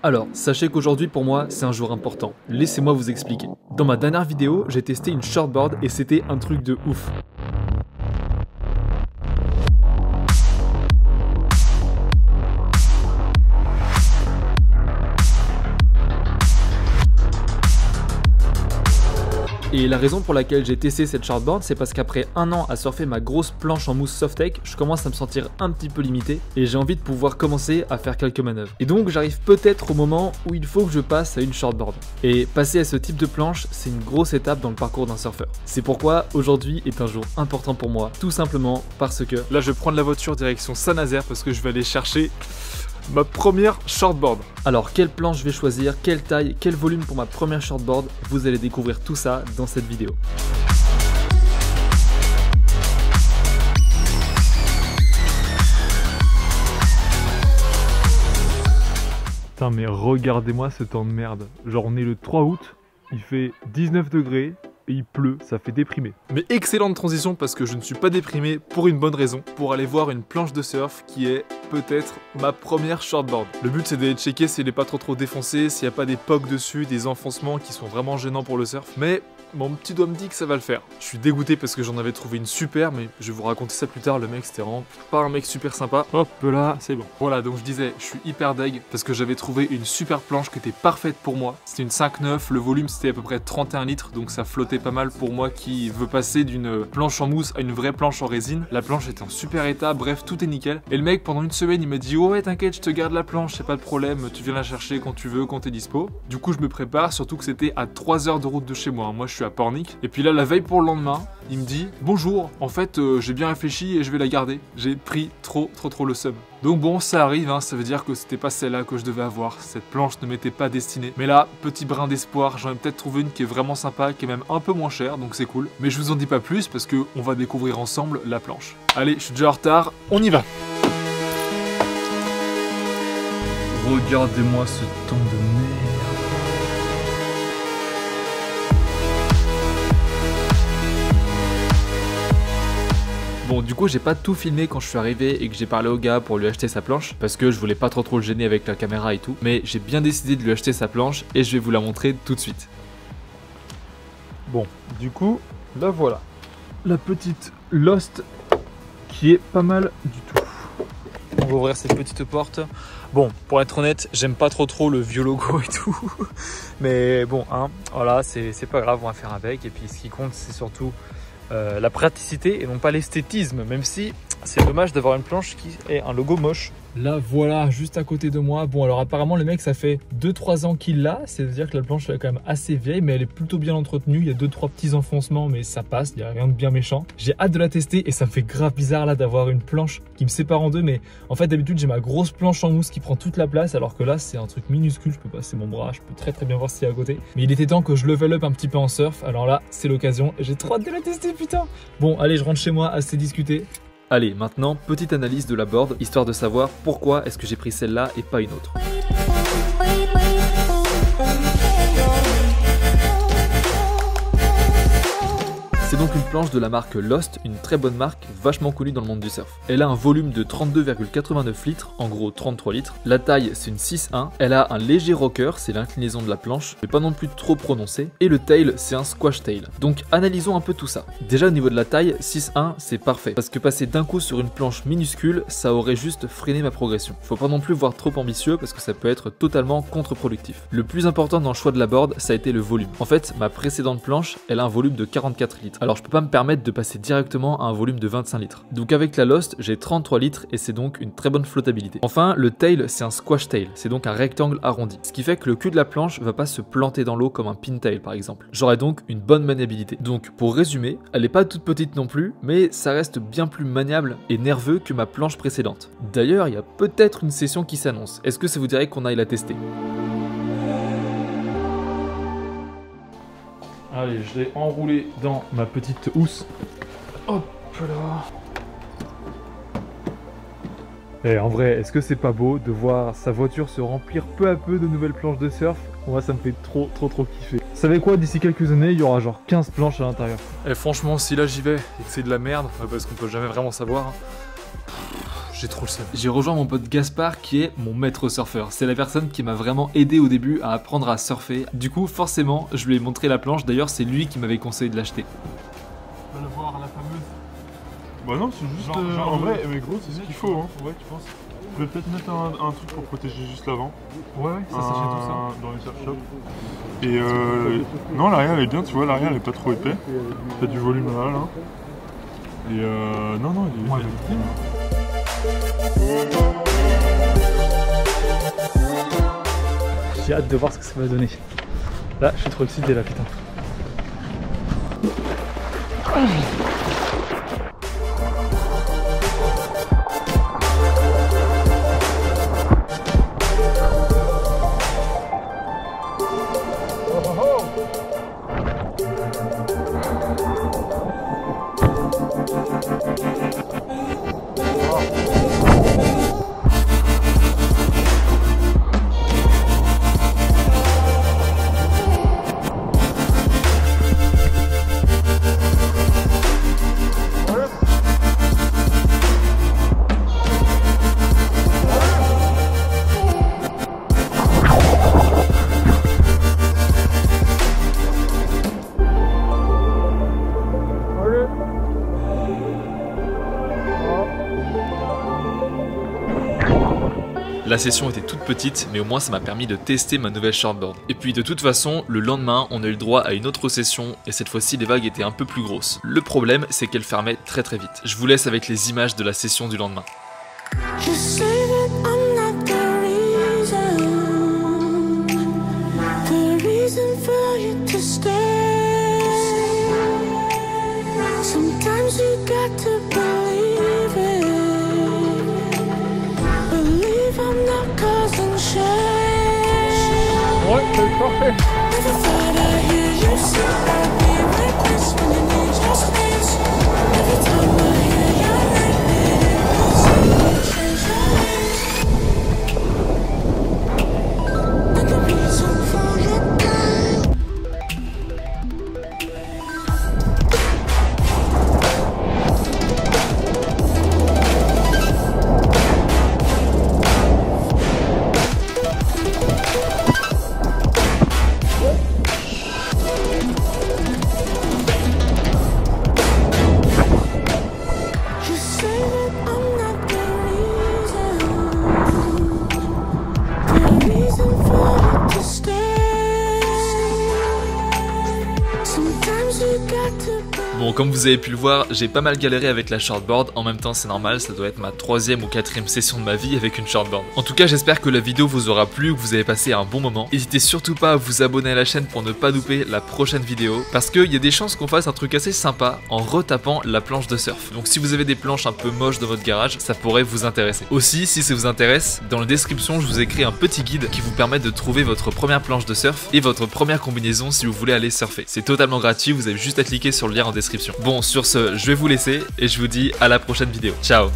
Alors, sachez qu'aujourd'hui pour moi c'est un jour important, laissez-moi vous expliquer. Dans ma dernière vidéo, j'ai testé une shortboard et c'était un truc de ouf. Et la raison pour laquelle j'ai testé cette shortboard, c'est parce qu'après un an à surfer ma grosse planche en mousse Softtech, je commence à me sentir un petit peu limité et j'ai envie de pouvoir commencer à faire quelques manœuvres. Et donc j'arrive peut-être au moment où il faut que je passe à une shortboard. Et passer à ce type de planche, c'est une grosse étape dans le parcours d'un surfeur. C'est pourquoi aujourd'hui est un jour important pour moi, tout simplement parce que là je vais prendre la voiture direction Saint-Nazaire parce que je vais aller chercher ma première shortboard. Alors quelle planche je vais choisir, quelle taille, quel volume pour ma première shortboard, vous allez découvrir tout ça dans cette vidéo. Putain mais regardez-moi ce temps de merde. Genre on est le 3 août, il fait 19 degrés. Et il pleut, ça fait déprimer. Mais excellente transition parce que je ne suis pas déprimé pour une bonne raison, pour aller voir une planche de surf qui est peut-être ma première shortboard. Le but c'est d'aller checker si elle n'est pas trop défoncée, s'il n'y a pas des pocs dessus, des enfoncements qui sont vraiment gênants pour le surf. Mais mon petit doigt me dit que ça va le faire. Je suis dégoûté parce que j'en avais trouvé une super, mais je vais vous raconter ça plus tard. Le mec c'était vraiment pas un mec super sympa. Hop là, c'est bon. Voilà, donc je disais, je suis hyper deg parce que j'avais trouvé une super planche qui était parfaite pour moi. C'était une 5.9, le volume c'était à peu près 31 litres, donc ça flottait pas mal pour moi qui veut passer d'une planche en mousse à une vraie planche en résine. La planche était en super état, bref, tout est nickel. Et le mec pendant une semaine il m'a dit oh ouais t'inquiète, je te garde la planche, c'est pas de problème, tu viens la chercher quand tu veux, quand t'es dispo. Du coup je me prépare, surtout que c'était à 3 heures de route de chez moi. Moi je suis à Pornic. Et puis là la veille pour le lendemain, il me dit bonjour, en fait j'ai bien réfléchi et je vais la garder. J'ai pris trop le seum. Donc bon, ça arrive, hein, ça veut dire que c'était pas celle-là que je devais avoir. Cette planche ne m'était pas destinée. Mais là, petit brin d'espoir, j'en ai peut-être trouvé une qui est vraiment sympa, qui est même un peu moins chère, donc c'est cool. Mais je vous en dis pas plus parce que on va découvrir ensemble la planche. Allez, je suis déjà en retard, on y va. Regardez-moi ce temps de merde. Bon du coup j'ai pas tout filmé quand je suis arrivé et que j'ai parlé au gars pour lui acheter sa planche parce que je voulais pas trop le gêner avec la caméra et tout, mais j'ai bien décidé de lui acheter sa planche et je vais vous la montrer tout de suite. Bon du coup là voilà la petite Lost qui est pas mal du tout. On va ouvrir cette petite porte. Bon pour être honnête j'aime pas trop le vieux logo et tout mais bon hein voilà c'est pas grave, on va faire avec et puis ce qui compte c'est surtout la praticité et non pas l'esthétisme, même si c'est dommage d'avoir une planche qui est un logo moche. Là voilà, juste à côté de moi. Bon alors apparemment le mec ça fait 2-3 ans qu'il l'a, c'est-à-dire que la planche elle est quand même assez vieille mais elle est plutôt bien entretenue. Il y a 2-3 petits enfoncements mais ça passe, il n'y a rien de bien méchant. J'ai hâte de la tester et ça me fait grave bizarre là d'avoir une planche qui me sépare en deux, mais en fait d'habitude j'ai ma grosse planche en mousse qui prend toute la place alors que là c'est un truc minuscule, je peux passer mon bras, je peux très bien voir ce qu'il y a à côté. Mais il était temps que je level up un petit peu en surf, alors là c'est l'occasion et j'ai trop hâte de la tester putain. Bon allez je rentre chez moi, assez discuté. Allez, maintenant, petite analyse de la board, histoire de savoir pourquoi est-ce que j'ai pris celle-là et pas une autre. C'est donc une planche de la marque Lost, une très bonne marque, vachement connue dans le monde du surf. Elle a un volume de 32,89 litres, en gros 33 litres. La taille c'est une 6.1, elle a un léger rocker, c'est l'inclinaison de la planche, mais pas non plus trop prononcé. Et le tail c'est un squash tail. Donc analysons un peu tout ça. Déjà au niveau de la taille, 6.1 c'est parfait, parce que passer d'un coup sur une planche minuscule, ça aurait juste freiné ma progression. Faut pas non plus voir trop ambitieux parce que ça peut être totalement contre-productif. Le plus important dans le choix de la board, ça a été le volume. En fait, ma précédente planche, elle a un volume de 44 litres. Alors je peux pas me permettre de passer directement à un volume de 25 litres. Donc avec la Lost, j'ai 33 litres et c'est donc une très bonne flottabilité. Enfin, le tail, c'est un squash tail, c'est donc un rectangle arrondi. Ce qui fait que le cul de la planche va pas se planter dans l'eau comme un pin tail par exemple. J'aurai donc une bonne maniabilité. Donc pour résumer, elle est pas toute petite non plus, mais ça reste bien plus maniable et nerveux que ma planche précédente. D'ailleurs, il y a peut-être une session qui s'annonce. Est-ce que ça vous dirait qu'on aille la tester ? Allez, je l'ai enroulé dans ma petite housse. Hop là. Et en vrai, est-ce que c'est pas beau de voir sa voiture se remplir peu à peu de nouvelles planches de surf? Moi, ça me fait trop kiffer. Vous savez quoi, d'ici quelques années, il y aura genre 15 planches à l'intérieur. Et franchement, si là j'y vais et que c'est de la merde, parce qu'on peut jamais vraiment savoir, J'ai trop le seum. J'ai rejoint mon pote Gaspard qui est mon maître surfeur. C'est la personne qui m'a vraiment aidé au début à apprendre à surfer. Du coup, forcément, je lui ai montré la planche. D'ailleurs, c'est lui qui m'avait conseillé de l'acheter. On va le voir, la fameuse. Bah non, c'est juste en vrai, mais gros, c'est ce qu'il faut. Hein. Ouais, tu penses? Je vais peut-être mettre un truc pour protéger juste l'avant. Ouais, ça s'achète tout ça. Dans les surf shops. Et non, l'arrière elle est bien, tu vois, l'arrière elle est pas trop épais. T'as du volume là, là. Et non, il est bien. J'ai hâte de voir ce que ça va donner. Là, je suis trop excité là, putain. La session était toute petite, mais au moins ça m'a permis de tester ma nouvelle shortboard. Et puis de toute façon, le lendemain, on a eu le droit à une autre session, et cette fois-ci les vagues étaient un peu plus grosses. Le problème, c'est qu'elles fermaient très vite. Je vous laisse avec les images de la session du lendemain. Ouais, c'est parfait. Bon, comme vous avez pu le voir, j'ai pas mal galéré avec la shortboard. En même temps, c'est normal, ça doit être ma 3e ou 4e session de ma vie avec une shortboard. En tout cas, j'espère que la vidéo vous aura plu ou que vous avez passé un bon moment. N'hésitez surtout pas à vous abonner à la chaîne pour ne pas louper la prochaine vidéo, parce qu'il y a des chances qu'on fasse un truc assez sympa en retapant la planche de surf. Donc si vous avez des planches un peu moches dans votre garage, ça pourrait vous intéresser. Aussi, si ça vous intéresse, dans la description, je vous ai créé un petit guide qui vous permet de trouver votre première planche de surf et votre première combinaison si vous voulez aller surfer. C'est totalement gratuit, vous avez juste à cliquer sur le lien en description. Bon, sur ce, je vais vous laisser et je vous dis à la prochaine vidéo. Ciao!